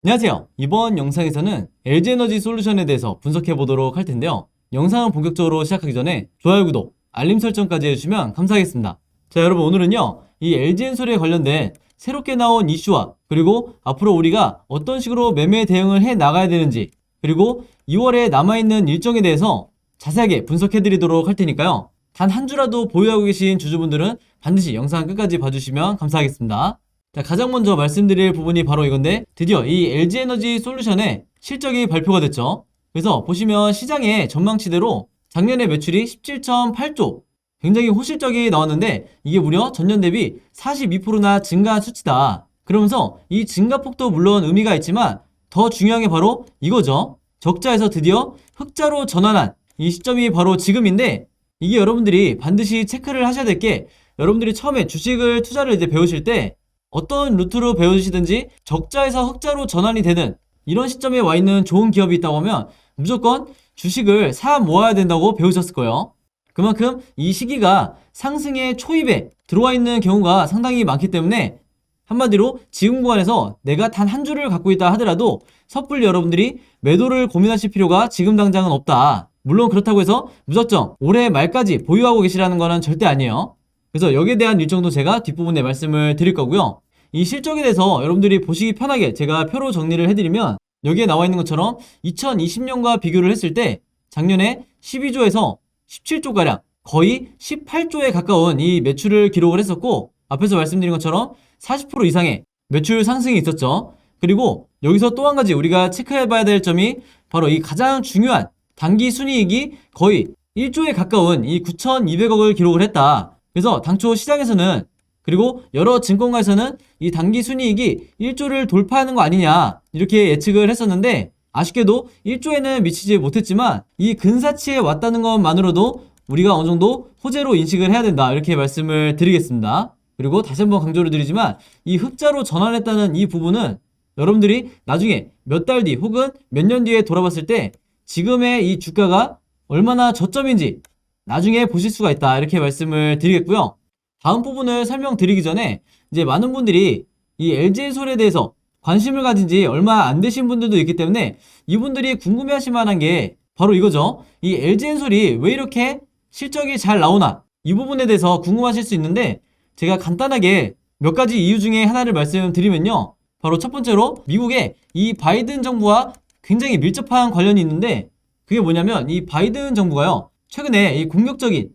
안녕하세요. 이번 영상에서는 LG에너지 솔루션에 대해서 분석해 보도록 할 텐데요. 영상을 본격적으로 시작하기 전에 좋아요, 구독, 알림 설정까지 해주시면 감사하겠습니다. 자, 여러분, 오늘은요, 이 LG엔솔에 관련된 새롭게 나온 이슈와 그리고 앞으로 우리가 어떤 식으로 매매 대응을 해 나가야 되는지, 그리고 2월에 남아있는 일정에 대해서 자세하게 분석해 드리도록 할 테니까요. 단 한 주라도 보유하고 계신 주주분들은 반드시 영상 끝까지 봐주시면 감사하겠습니다. 자, 가장 먼저 말씀드릴 부분이 바로 이건데, 드디어 이 LG에너지 솔루션의 실적이 발표가 됐죠. 그래서 보시면 시장의 전망치대로 작년에 매출이 17.8조, 굉장히 호실적이 나왔는데 이게 무려 전년 대비 42%나 증가한 수치다. 그러면서 이 증가폭도 물론 의미가 있지만 더 중요한 게 바로 이거죠. 적자에서 드디어 흑자로 전환한 이 시점이 바로 지금인데, 이게 여러분들이 반드시 체크를 하셔야 될 게, 여러분들이 처음에 주식을 투자를 이제 배우실 때 어떤 루트로 배우시든지 적자에서 흑자로 전환이 되는 이런 시점에 와 있는 좋은 기업이 있다고 하면 무조건 주식을 사 모아야 된다고 배우셨을 거예요. 그만큼 이 시기가 상승의 초입에 들어와 있는 경우가 상당히 많기 때문에, 한마디로 지금 구간에서 내가 단 한 주를 갖고 있다 하더라도 섣불리 여러분들이 매도를 고민하실 필요가 지금 당장은 없다. 물론 그렇다고 해서 무작정 올해 말까지 보유하고 계시라는 거는 절대 아니에요. 그래서 여기에 대한 일정도 제가 뒷부분에 말씀을 드릴 거고요. 이 실적에 대해서 여러분들이 보시기 편하게 제가 표로 정리를 해드리면, 여기에 나와 있는 것처럼 2020년과 비교를 했을 때 작년에 12조에서 17조가량, 거의 18조에 가까운 이 매출을 기록을 했었고, 앞에서 말씀드린 것처럼 40% 이상의 매출 상승이 있었죠. 그리고 여기서 또 한 가지 우리가 체크해 봐야 될 점이 바로 이 가장 중요한 당기 순이익이 거의 1조에 가까운 이 9,200억을 기록을 했다. 그래서 당초 시장에서는, 그리고 여러 증권가에서는 이 당기 순이익이 1조를 돌파하는 거 아니냐 이렇게 예측을 했었는데, 아쉽게도 1조에는 미치지 못했지만 이 근사치에 왔다는 것만으로도 우리가 어느 정도 호재로 인식을 해야 된다, 이렇게 말씀을 드리겠습니다. 그리고 다시 한번 강조를 드리지만 이 흑자로 전환했다는 이 부분은 여러분들이 나중에 몇 달 뒤 혹은 몇 년 뒤에 돌아봤을 때 지금의 이 주가가 얼마나 저점인지 나중에 보실 수가 있다, 이렇게 말씀을 드리겠고요. 다음 부분을 설명드리기 전에 이제 많은 분들이 이 LG엔솔에 대해서 관심을 가진 지 얼마 안 되신 분들도 있기 때문에 이분들이 궁금해하실 만한 게 바로 이거죠. 이 LG엔솔이 왜 이렇게 실적이 잘 나오나, 이 부분에 대해서 궁금하실 수 있는데, 제가 간단하게 몇 가지 이유 중에 하나를 말씀드리면요, 바로 첫 번째로 미국의 이 바이든 정부와 굉장히 밀접한 관련이 있는데, 그게 뭐냐면 이 바이든 정부가요, 최근에 이 공격적인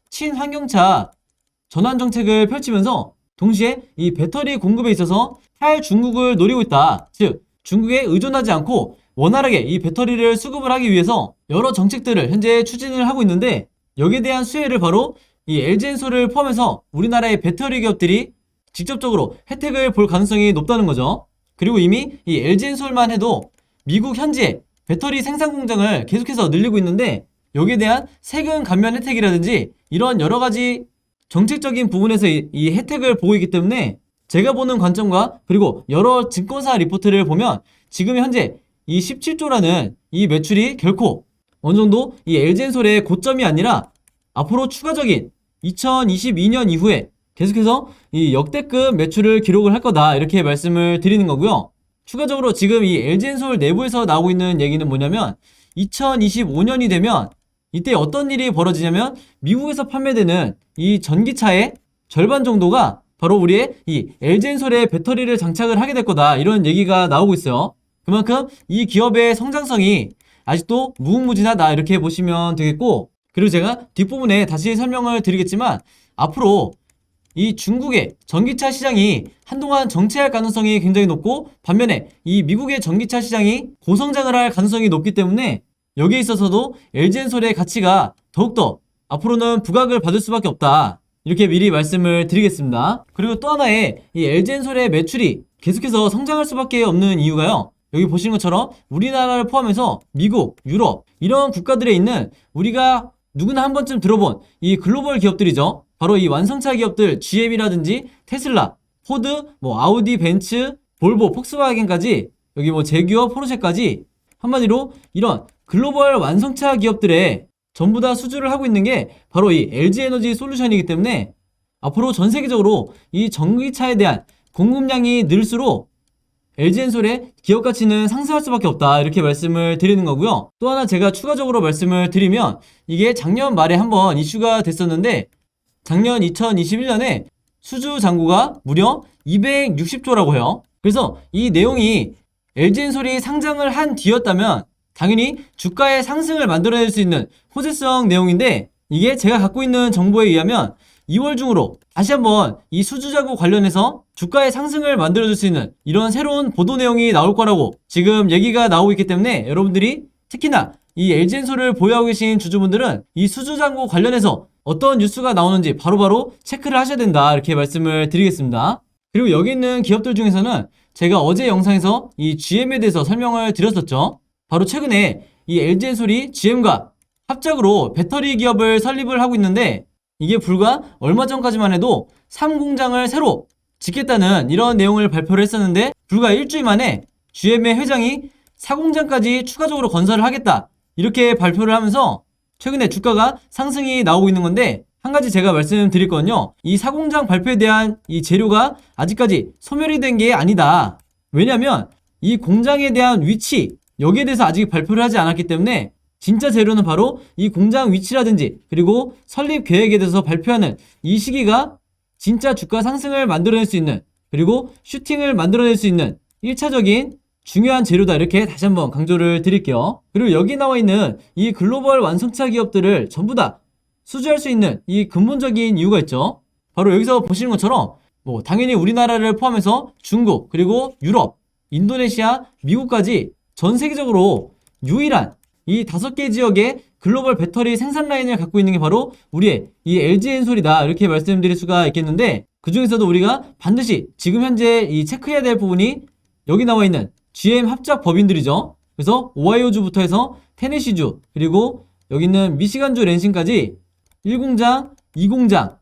친환경차 전환 정책을 펼치면서 동시에 이 배터리 공급에 있어서 탈중국을 노리고 있다. 즉, 중국에 의존하지 않고 원활하게 이 배터리를 수급을 하기 위해서 여러 정책들을 현재 추진을 하고 있는데, 여기에 대한 수혜를 바로 이 LG엔솔을 포함해서 우리나라의 배터리 기업들이 직접적으로 혜택을 볼 가능성이 높다는 거죠. 그리고 이미 이 LG엔솔만 해도 미국 현지에 배터리 생산 공장을 계속해서 늘리고 있는데, 여기에 대한 세금 감면 혜택이라든지 이런 여러 가지 정책적인 부분에서 이 혜택을 보고 있기 때문에, 제가 보는 관점과 그리고 여러 증권사 리포트를 보면 지금 현재 이 17조라는 이 매출이 결코 어느 정도 이 LG엔솔의 고점이 아니라 앞으로 추가적인 2022년 이후에 계속해서 이 역대급 매출을 기록을 할 거다, 이렇게 말씀을 드리는 거고요. 추가적으로 지금 이 LG엔솔 내부에서 나오고 있는 얘기는 뭐냐면, 2025년이 되면 이때 어떤 일이 벌어지냐면, 미국에서 판매되는 이 전기차의 절반 정도가 바로 우리의 이 LG엔솔의 배터리를 장착을 하게 될 거다, 이런 얘기가 나오고 있어요. 그만큼 이 기업의 성장성이 아직도 무궁무진하다, 이렇게 보시면 되겠고, 그리고 제가 뒷부분에 다시 설명을 드리겠지만, 앞으로 이 중국의 전기차 시장이 한동안 정체할 가능성이 굉장히 높고, 반면에 이 미국의 전기차 시장이 고성장을 할 가능성이 높기 때문에 여기에 있어서도 LG엔솔의 가치가 더욱더 앞으로는 부각을 받을 수밖에 없다, 이렇게 미리 말씀을 드리겠습니다. 그리고 또 하나의 이 LG엔솔의 매출이 계속해서 성장할 수밖에 없는 이유가요, 여기 보시는 것처럼 우리나라를 포함해서 미국, 유럽 이런 국가들에 있는 우리가 누구나 한 번쯤 들어본 이 글로벌 기업들이죠. 바로 이 완성차 기업들 GM이라든지 테슬라, 포드, 아우디, 벤츠, 볼보, 폭스바겐까지, 여기 제규어, 포르쉐까지, 한마디로 이런 글로벌 완성차 기업들의 전부 다 수주를 하고 있는 게 바로 이 LG에너지 솔루션이기 때문에, 앞으로 전 세계적으로 이 전기차에 대한 공급량이 늘수록 LG엔솔의 기업 가치는 상승할 수밖에 없다 이렇게 말씀을 드리는 거고요. 또 하나 제가 추가적으로 말씀을 드리면 이게 작년 말에 한번 이슈가 됐었는데 작년 2021년에 수주 잔고가 무려 260조라고 해요. 그래서 이 내용이 LG엔솔이 상장을 한 뒤였다면 당연히 주가의 상승을 만들어낼 수 있는 호재성 내용인데 이게 제가 갖고 있는 정보에 의하면 2월 중으로 다시 한번 이 수주 잔고 관련해서 주가의 상승을 만들어줄 수 있는 이런 새로운 보도 내용이 나올 거라고 지금 얘기가 나오고 있기 때문에 여러분들이 특히나 이 LG엔솔을 보유하고 계신 주주분들은 이 수주 잔고 관련해서 어떤 뉴스가 나오는지 바로바로 체크를 하셔야 된다 이렇게 말씀을 드리겠습니다. 그리고 여기 있는 기업들 중에서는 제가 어제 영상에서 이 GM에 대해서 설명을 드렸었죠. 바로 최근에 이 LG엔솔이 GM과 합작으로 배터리 기업을 설립을 하고 있는데 이게 불과 얼마 전까지만 해도 3공장을 새로 짓겠다는 이런 내용을 발표를 했었는데 불과 일주일 만에 GM의 회장이 4공장까지 추가적으로 건설을 하겠다 이렇게 발표를 하면서 최근에 주가가 상승이 나오고 있는 건데 한 가지 제가 말씀드릴 건요. 이 4공장 발표에 대한 이 재료가 아직까지 소멸이 된 게 아니다. 왜냐면 이 공장에 대한 위치 여기에 대해서 아직 발표를 하지 않았기 때문에 진짜 재료는 바로 이 공장 위치라든지 그리고 설립 계획에 대해서 발표하는 이 시기가 진짜 주가 상승을 만들어낼 수 있는 그리고 슈팅을 만들어낼 수 있는 1차적인 중요한 재료다 이렇게 다시 한번 강조를 드릴게요. 그리고 여기 나와 있는 이 글로벌 완성차 기업들을 전부 다 수주할 수 있는 이 근본적인 이유가 있죠. 바로 여기서 보시는 것처럼 뭐 당연히 우리나라를 포함해서 중국 그리고 유럽, 인도네시아, 미국까지 전 세계적으로 유일한 이 5개 지역의 글로벌 배터리 생산 라인을 갖고 있는 게 바로 우리의 이 LG엔솔이다 이렇게 말씀드릴 수가 있겠는데 그 중에서도 우리가 반드시 지금 현재 이 체크해야 될 부분이 여기 나와 있는 GM 합작 법인들이죠. 그래서 오하이오주부터 해서 테네시주 그리고 여기 있는 미시간주 랜싱까지 1공장, 2공장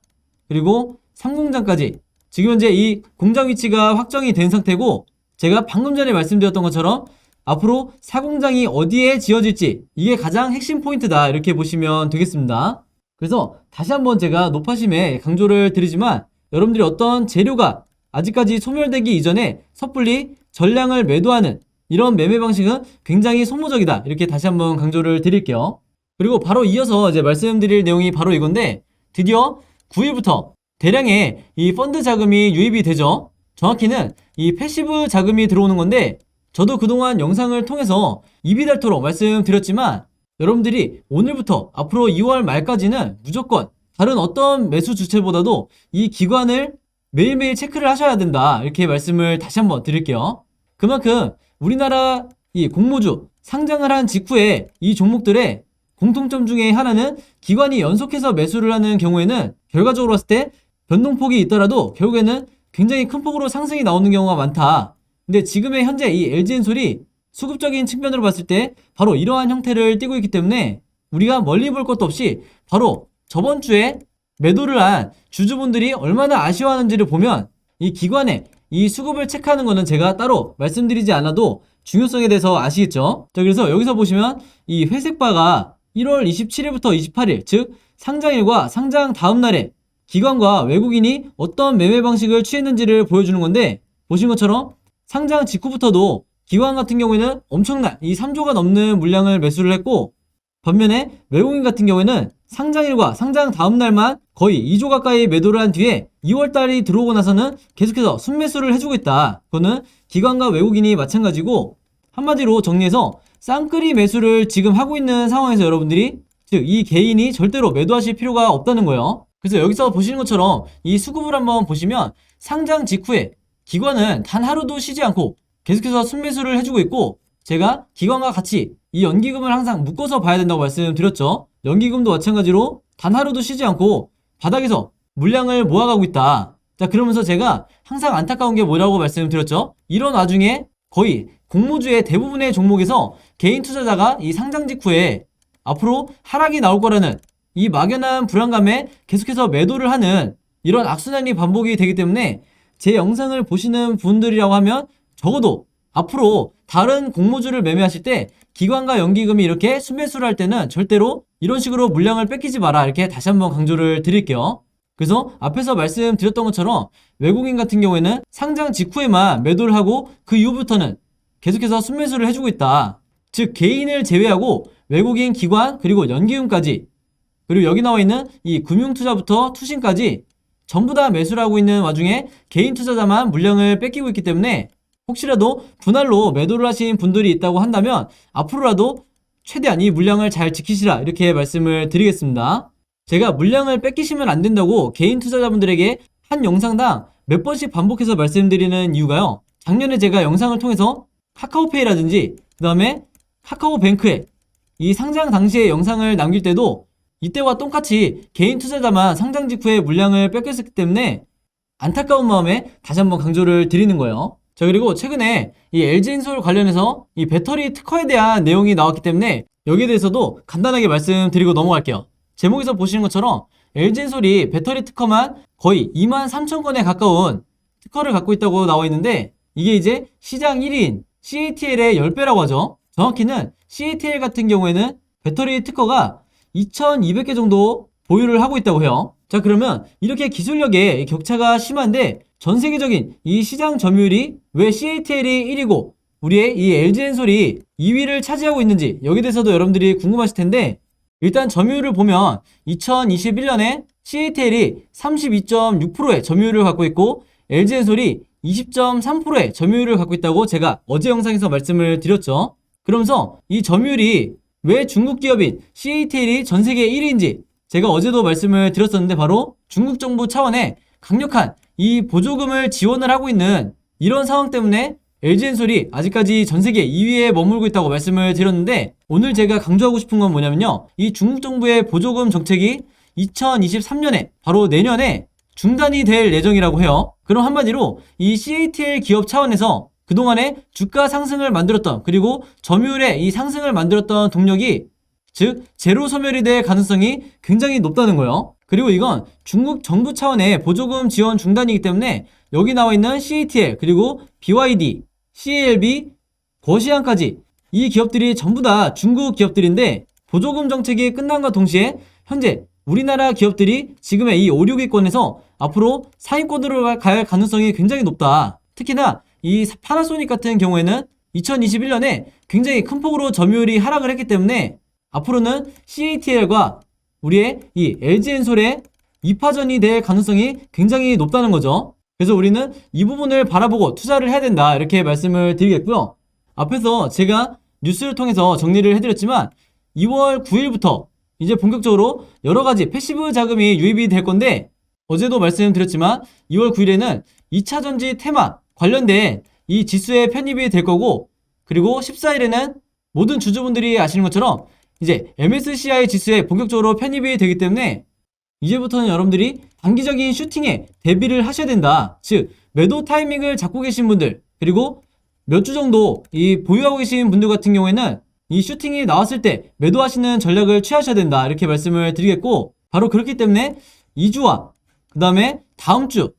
그리고 3공장까지 지금 현재 이 공장 위치가 확정이 된 상태고 제가 방금 전에 말씀드렸던 것처럼 앞으로 4공장이 어디에 지어질지 이게 가장 핵심 포인트다 이렇게 보시면 되겠습니다. 그래서 다시 한번 제가 높아심에 강조를 드리지만 여러분들이 어떤 재료가 아직까지 소멸되기 이전에 섣불리 전량을 매도하는 이런 매매 방식은 굉장히 소모적이다 이렇게 다시 한번 강조를 드릴게요. 그리고 바로 이어서 이제 말씀드릴 내용이 바로 이건데 드디어 9일부터 대량의 이 펀드 자금이 유입이 되죠. 정확히는 이 패시브 자금이 들어오는 건데 저도 그동안 영상을 통해서 입이 닳도록 말씀드렸지만 여러분들이 오늘부터 앞으로 2월 말까지는 무조건 다른 어떤 매수 주체보다도 이 기관을 매일매일 체크를 하셔야 된다 이렇게 말씀을 다시 한번 드릴게요. 그만큼 우리나라 이 공모주 상장을 한 직후에 이 종목들의 공통점 중에 하나는 기관이 연속해서 매수를 하는 경우에는 결과적으로 봤을 때 변동폭이 있더라도 결국에는 굉장히 큰 폭으로 상승이 나오는 경우가 많다. 근데 지금의 현재 이 LG엔솔이 수급적인 측면으로 봤을 때 바로 이러한 형태를 띠고 있기 때문에 우리가 멀리 볼 것도 없이 바로 저번 주에 매도를 한 주주분들이 얼마나 아쉬워하는지를 보면 이 기관의 이 수급을 체크하는 거는 제가 따로 말씀드리지 않아도 중요성에 대해서 아시겠죠? 자, 그래서 여기서 보시면 이 회색 바가 1월 27일부터 28일, 즉 상장일과 상장 다음 날에 기관과 외국인이 어떤 매매 방식을 취했는지를 보여주는 건데 보신 것처럼 상장 직후부터도 기관 같은 경우에는 엄청난 이 3조가 넘는 물량을 매수를 했고 반면에 외국인 같은 경우에는 상장일과 상장 다음 날만 거의 2조 가까이 매도를 한 뒤에 2월달이 들어오고 나서는 계속해서 순매수를 해주고 있다. 그거는 기관과 외국인이 마찬가지고 한마디로 정리해서 쌍끌이 매수를 지금 하고 있는 상황에서 여러분들이 즉 이 개인이 절대로 매도하실 필요가 없다는 거예요. 그래서 여기서 보시는 것처럼 이 수급을 한번 보시면 상장 직후에 기관은 단 하루도 쉬지 않고 계속해서 순매수를 해주고 있고 제가 기관과 같이 이 연기금을 항상 묶어서 봐야 된다고 말씀드렸죠. 연기금도 마찬가지로 단 하루도 쉬지 않고 바닥에서 물량을 모아가고 있다. 자, 그러면서 제가 항상 안타까운 게 뭐라고 말씀드렸죠. 이런 와중에 거의 공모주의 대부분의 종목에서 개인 투자자가 이 상장 직후에 앞으로 하락이 나올 거라는 이 막연한 불안감에 계속해서 매도를 하는 이런 악순환이 반복이 되기 때문에 제 영상을 보시는 분들이라고 하면 적어도 앞으로 다른 공모주를 매매하실 때 기관과 연기금이 이렇게 순매수를 할 때는 절대로 이런 식으로 물량을 뺏기지 마라 이렇게 다시 한번 강조를 드릴게요. 그래서 앞에서 말씀드렸던 것처럼 외국인 같은 경우에는 상장 직후에만 매도를 하고 그 이후부터는 계속해서 순매수를 해주고 있다. 즉 개인을 제외하고 외국인 기관 그리고 연기금까지, 그리고 여기 나와 있는 이 금융투자부터 투신까지 전부 다 매수를 하고 있는 와중에 개인 투자자만 물량을 뺏기고 있기 때문에 혹시라도 분할로 매도를 하신 분들이 있다고 한다면 앞으로라도 최대한 이 물량을 잘 지키시라, 이렇게 말씀을 드리겠습니다. 제가 물량을 뺏기시면 안 된다고 개인 투자자분들에게 한 영상당 몇 번씩 반복해서 말씀드리는 이유가요, 작년에 제가 영상을 통해서 카카오페이라든지 그 다음에 카카오뱅크에 이 상장 당시의 영상을 남길 때도 이때와 똑같이 개인 투자자만 상장 직후에 물량을 뺏겼기 때문에 안타까운 마음에 다시 한번 강조를 드리는 거예요. 자, 그리고 최근에 이 LG엔솔 관련해서 이 배터리 특허에 대한 내용이 나왔기 때문에 여기에 대해서도 간단하게 말씀드리고 넘어갈게요. 제목에서 보시는 것처럼 LG엔솔이 배터리 특허만 거의 23,000건에 가까운 특허를 갖고 있다고 나와 있는데, 이게 이제 시장 1위인 CATL의 10배라고 하죠. 정확히는 CATL 같은 경우에는 배터리 특허가 2,200개 정도 보유를 하고 있다고 해요. 자, 그러면 이렇게 기술력의 격차가 심한데 전 세계적인 이 시장 점유율이 왜 CATL이 1위고 우리의 이 LG엔솔이 2위를 차지하고 있는지, 여기에 대해서도 여러분들이 궁금하실 텐데, 일단 점유율을 보면 2021년에 CATL이 32.6%의 점유율을 갖고 있고 LG엔솔이 20.3%의 점유율을 갖고 있다고 제가 어제 영상에서 말씀을 드렸죠. 그러면서 이 점유율이 왜 중국 기업인 CATL이 전 세계 1위인지 제가 어제도 말씀을 드렸었는데, 바로 중국 정부 차원의 강력한 이 보조금을 지원을 하고 있는 이런 상황 때문에 LG엔솔이 아직까지 전 세계 2위에 머물고 있다고 말씀을 드렸는데, 오늘 제가 강조하고 싶은 건 뭐냐면요, 이 중국 정부의 보조금 정책이 2023년에 바로 내년에 중단이 될 예정이라고 해요. 그럼 한마디로 이 CATL 기업 차원에서 그동안에 주가 상승을 만들었던, 그리고 점유율의 이 상승을 만들었던 동력이, 즉 제로 소멸이 될 가능성이 굉장히 높다는 거예요. 그리고 이건 중국 정부 차원의 보조금 지원 중단이기 때문에 여기 나와 있는 CATL 그리고 BYD, CALB, 거시안까지 이 기업들이 전부 다 중국 기업들인데, 보조금 정책이 끝난과 동시에 현재 우리나라 기업들이 지금의 이 5, 6위권에서 앞으로 상위권으로 갈 가능성이 굉장히 높다. 특히나 이 파나소닉 같은 경우에는 2021년에 굉장히 큰 폭으로 점유율이 하락을 했기 때문에 앞으로는 CATL과 우리의 이 LG엔솔의 2파전이 될 가능성이 굉장히 높다는 거죠. 그래서 우리는 이 부분을 바라보고 투자를 해야 된다, 이렇게 말씀을 드리겠고요. 앞에서 제가 뉴스를 통해서 정리를 해드렸지만 2월 9일부터 이제 본격적으로 여러가지 패시브 자금이 유입이 될 건데, 어제도 말씀드렸지만 2월 9일에는 2차전지 테마 관련된 이 지수에 편입이 될 거고, 그리고 14일에는 모든 주주분들이 아시는 것처럼 이제 MSCI 지수에 본격적으로 편입이 되기 때문에 이제부터는 여러분들이 단기적인 슈팅에 대비를 하셔야 된다. 즉 매도 타이밍을 잡고 계신 분들, 그리고 몇 주 정도 이 보유하고 계신 분들 같은 경우에는 이 슈팅이 나왔을 때 매도하시는 전략을 취하셔야 된다, 이렇게 말씀을 드리겠고, 바로 그렇기 때문에 2주와 그 다음에 다음 주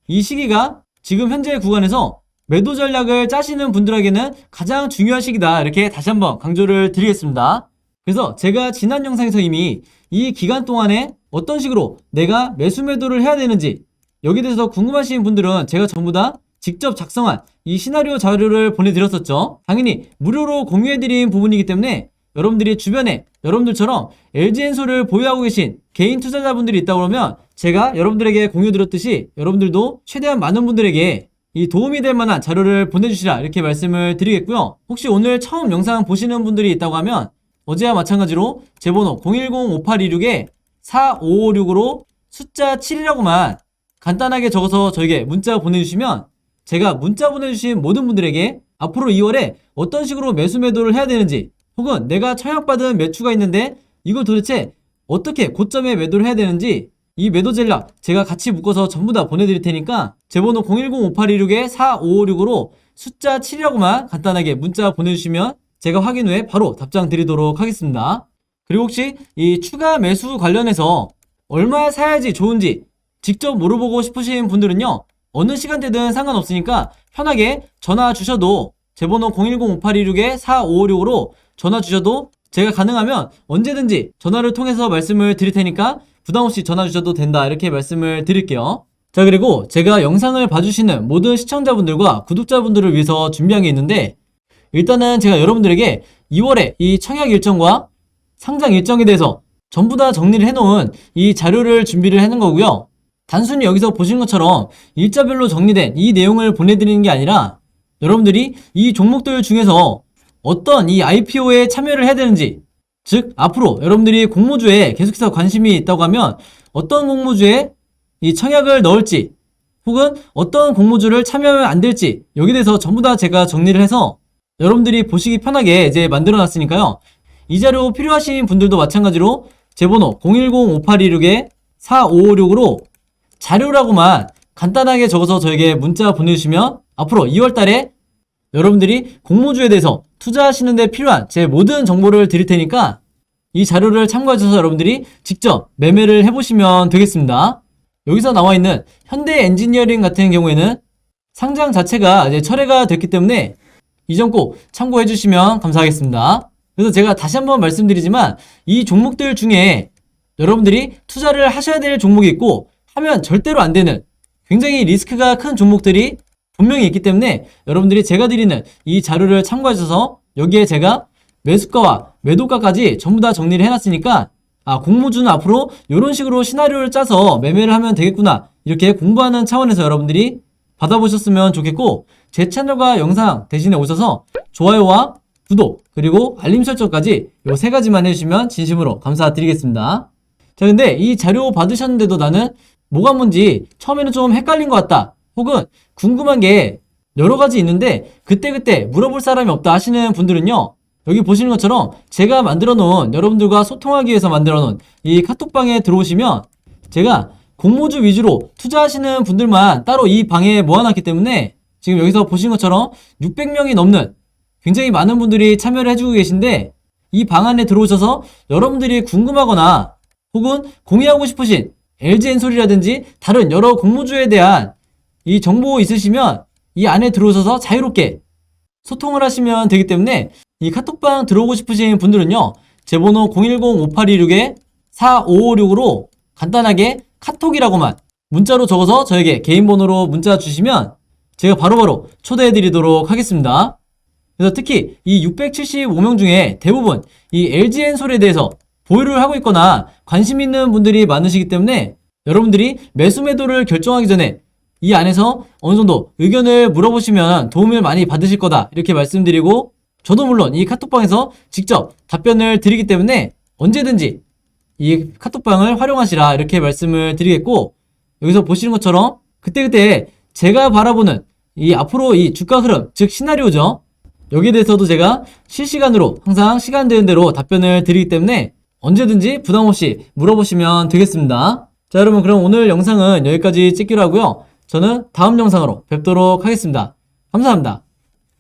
이 시기가 지금 현재 구간에서 매도 전략을 짜시는 분들에게는 가장 중요한 시기다, 이렇게 다시 한번 강조를 드리겠습니다. 그래서 제가 지난 영상에서 이미 이 기간 동안에 어떤 식으로 내가 매수 매도를 해야 되는지, 여기에 대해서 궁금하신 분들은 제가 전부 다 직접 작성한 이 시나리오 자료를 보내드렸었죠. 당연히 무료로 공유해드린 부분이기 때문에 여러분들이 주변에 여러분들처럼 LG엔솔을 보유하고 계신 개인 투자자분들이 있다고 그러면 제가 여러분들에게 공유드렸듯이 여러분들도 최대한 많은 분들에게 이 도움이 될 만한 자료를 보내주시라, 이렇게 말씀을 드리겠고요. 혹시 오늘 처음 영상 보시는 분들이 있다고 하면 어제와 마찬가지로 제 번호 010-5826-4556으로 숫자 7이라고만 간단하게 적어서 저에게 문자 보내주시면 제가 문자 보내주신 모든 분들에게 앞으로 2월에 어떤 식으로 매수 매도를 해야 되는지, 혹은 내가 청약받은 매수가 있는데 이걸 도대체 어떻게 고점에 매도를 해야 되는지, 이 매도 전략 제가 같이 묶어서 전부 다 보내드릴 테니까 제 번호 010-5826-4556으로 숫자 7이라고만 간단하게 문자 보내주시면 제가 확인 후에 바로 답장 드리도록 하겠습니다. 그리고 혹시 이 추가 매수 관련해서 얼마 사야지 좋은지 직접 물어보고 싶으신 분들은요, 어느 시간대든 상관없으니까 편하게 전화 주셔도, 제 번호 010-5826-4556으로 전화 주셔도 제가 가능하면 언제든지 전화를 통해서 말씀을 드릴 테니까 부담없이 전화 주셔도 된다 이렇게 말씀을 드릴게요. 자, 그리고 제가 영상을 봐주시는 모든 시청자분들과 구독자분들을 위해서 준비한 게 있는데, 일단은 제가 여러분들에게 2월에 이 청약 일정과 상장 일정에 대해서 전부 다 정리를 해놓은 이 자료를 준비를 해놓은 거고요. 단순히 여기서 보신 것처럼 일자별로 정리된 이 내용을 보내드리는 게 아니라 여러분들이 이 종목들 중에서 어떤 이 IPO에 참여를 해야 되는지, 즉 앞으로 여러분들이 공모주에 계속해서 관심이 있다고 하면 어떤 공모주에 이 청약을 넣을지, 혹은 어떤 공모주를 참여하면 안 될지, 여기에 대해서 전부 다 제가 정리를 해서 여러분들이 보시기 편하게 이제 만들어 놨으니까요. 이 자료 필요하신 분들도 마찬가지로 제 번호 010-5826-4556으로 자료라고만 간단하게 적어서 저에게 문자 보내주시면 앞으로 2월달에 여러분들이 공모주에 대해서 투자하시는 데 필요한 제 모든 정보를 드릴 테니까 이 자료를 참고해 주셔서 여러분들이 직접 매매를 해보시면 되겠습니다. 여기서 나와 있는 현대 엔지니어링 같은 경우에는 상장 자체가 이제 철회가 됐기 때문에 이 점 꼭 참고해 주시면 감사하겠습니다. 그래서 제가 다시 한번 말씀드리지만 이 종목들 중에 여러분들이 투자를 하셔야 될 종목이 있고 하면 절대로 안 되는 굉장히 리스크가 큰 종목들이 분명히 있기 때문에 여러분들이 제가 드리는 이 자료를 참고해 주셔서 여기에 제가 매수가와 매도가까지 전부 다 정리를 해놨으니까 공모주는 앞으로 이런 식으로 시나리오를 짜서 매매를 하면 되겠구나 이렇게 공부하는 차원에서 여러분들이 받아보셨으면 좋겠고, 제 채널과 영상 대신에 오셔서 좋아요와 구독 그리고 알림 설정까지 요 3가지만 해주시면 진심으로 감사드리겠습니다. 자, 근데 이 자료 받으셨는데도 나는 뭐가 뭔지 처음에는 좀 헷갈린 것 같다, 혹은 궁금한 게 여러 가지 있는데 그때그때 물어볼 사람이 없다 하시는 분들은요, 여기 보시는 것처럼 제가 만들어 놓은, 여러분들과 소통하기 위해서 만들어 놓은 이 카톡방에 들어오시면 제가 공모주 위주로 투자하시는 분들만 따로 이 방에 모아놨기 때문에 지금 여기서 보시는 것처럼 600명이 넘는 굉장히 많은 분들이 참여를 해주고 계신데, 이 방 안에 들어오셔서 여러분들이 궁금하거나 혹은 공유하고 싶으신 LG엔솔이라든지 다른 여러 공모주에 대한 이 정보 있으시면 이 안에 들어오셔서 자유롭게 소통을 하시면 되기 때문에 이 카톡방 들어오고 싶으신 분들은요, 제 번호 010-5826-4556으로 간단하게 카톡이라고만 문자로 적어서 저에게 개인 번호로 문자 주시면 제가 바로바로 초대해 드리도록 하겠습니다. 그래서 특히 이 675명 중에 대부분 이 LG엔솔에 대해서 보유를 하고 있거나 관심 있는 분들이 많으시기 때문에 여러분들이 매수 매도를 결정하기 전에 이 안에서 어느 정도 의견을 물어보시면 도움을 많이 받으실 거다 이렇게 말씀드리고, 저도 물론 이 카톡방에서 직접 답변을 드리기 때문에 언제든지 이 카톡방을 활용하시라 이렇게 말씀을 드리겠고, 여기서 보시는 것처럼 그때그때 제가 바라보는 이 앞으로 이 주가 흐름, 즉 시나리오죠, 여기에 대해서도 제가 실시간으로 항상 시간 되는 대로 답변을 드리기 때문에 언제든지 부담없이 물어보시면 되겠습니다. 자, 여러분, 그럼 오늘 영상은 여기까지 찍기로 하고요. 저는 다음 영상으로 뵙도록 하겠습니다. 감사합니다.